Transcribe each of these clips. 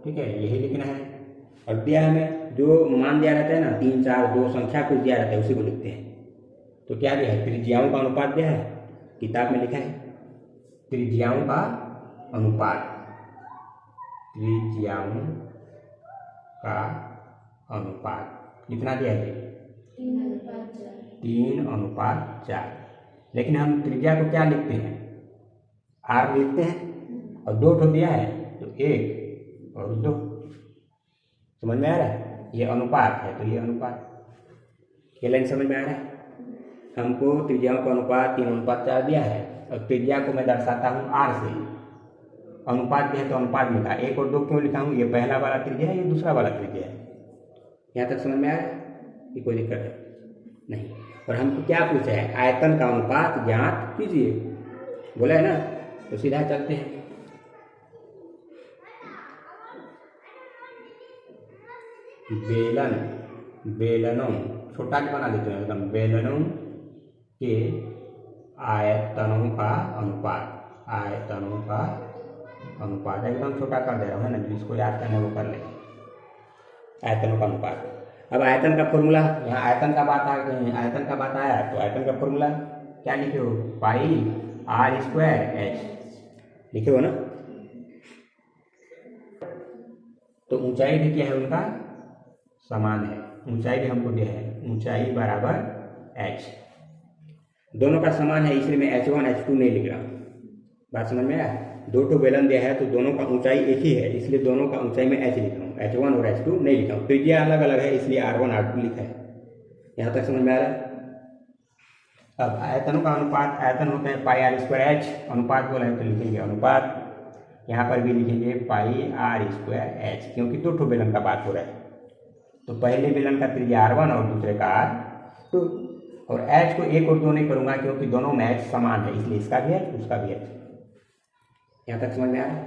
ठीक है, यही लिखना है। और दिया है हमें जो मान दिया रहता है ना, 3, 4, 2 संख्या कुछ दिया रहता है, उसी को लिखते हैं। तो क्या दिया है, त्रिज्याओं का अनुपात दिया है, किताब में लिखा है त्रिज्याओं का अनुपात, त्रिज्याओं का अनुपात कितना दिया है, 3:4। लेकिन हम त्रिज्या को क्या लिखते हैं, आर लिखते हैं, और 2 ठो दिया है तो 1 और 2। समझ में आ रहा है, ये अनुपात है तो ये अनुपात, ये लाइन समझ में आ रहा है। हमको त्रिज्याओं का अनुपात 3:4 दिया है, और त्रिज्या को मैं दर्शाता हूँ आर से। अनुपात दिया है तो अनुपात लिखा, 1 और 2 क्यों लिखा हूँ, ये पहला वाला त्रिज्या है, ये दूसरा वाला त्रिज्या है। यहाँ तक समझ में आ रहा है, ये कोई दिक्कत है नहीं। और हमको क्या पूछा है, आयतन का अनुपात ज्ञात कीजिए, बोला है ना, तो सीधा चलते हैं। बेलनों छोटा के बना देते हैं एकदम, बेलनों के आयतनों का अनुपात, आयतनों का अनुपात एकदम छोटा कर दे रहा हूँ, है ना, जिसको याद करना है वो कर ले, आयतनों का अनुपात। अब आयतन का फॉर्मूला, यहाँ आयतन का बात आया तो आयतन का फॉर्मूला क्या लिखे हो, पाई r² h लिखे हो ना। तो ऊंचाई भी क्या है उनका समान है, ऊंचाई भी हमको दिया है, ऊंचाई बराबर h, दोनों का समान है, इसलिए मैं h1 h2 नहीं लिख रहा हूँ। बात समझ में आया, 2 ठो बेलन दिया है तो दोनों का ऊंचाई एक ही है, इसलिए दोनों का ऊंचाई में h लिख रहा हूँ, h1 और h2 नहीं लिखा हूँ। त्रिज्या अलग अलग है इसलिए r1 r2 लिखा है। यहाँ तक समझ में आ रहा है। अब आयतनों का अनुपात, आयतन होता है पाई r² h, अनुपात बोला है तो लिखेंगे अनुपात, यहाँ पर भी लिखेंगे पाई r² h, क्योंकि 2 ठो बेलन का बात हो रहा है। तो पहले बेलन का त्रिज्या r1 और दूसरे का r2, और h को 1 और 2 नहीं करूँगा क्योंकि दोनों में h समान है, इसलिए इसका भी h उसका भी h। यहाँ तक समझ में आ रहा है,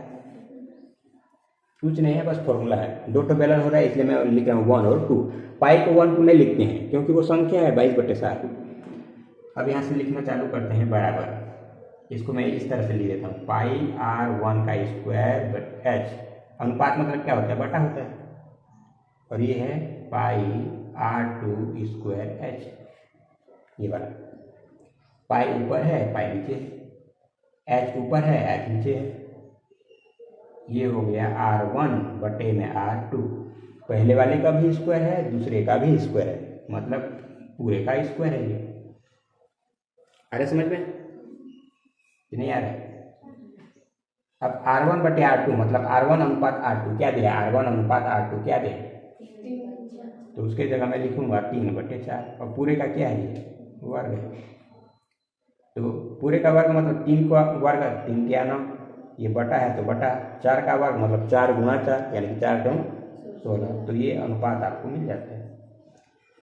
कुछ नहीं है, बस फॉर्मूला है। 2 ठो बेलन हो रहा है इसलिए मैं लिख रहा हूँ 1 और 2। पाई को 1 2 नहीं लिखते हैं क्योंकि वो संख्या है 22/7। अब यहाँ से लिखना चालू करते हैं बराबर, इसको मैं इस तरह से लिख देता हूँ, पाई r1 का स्क्वायर h, अनुपात मतलब क्या होता है, बटा होता है, और ये है पाई r2² h, ये वाला। पाई ऊपर है पाई नीचे है, h ऊपर है h नीचे है, ये हो गया r1 बटे में r2, पहले वाले का भी स्क्वायर है दूसरे का भी स्क्वायर है, मतलब पूरे का स्क्वायर है ये। आ रहा समझ में कि नहीं आ रहा है। अब r1 बटे r2 मतलब r1 अनुपात r2 क्या दिया, r1 अनुपात r2 क्या दिया, तो उसके जगह मैं लिखूंगा 3/4, और पूरे का क्या है ये वर्ग है, तो पूरे का वर्ग मतलब 3 का वर्ग, 3 क्या ना, ये बटा है तो बटा, 4 का वर्ग मतलब 4 × 4 यानी कि 4 × 16, तो ये अनुपात आपको मिल जाता है।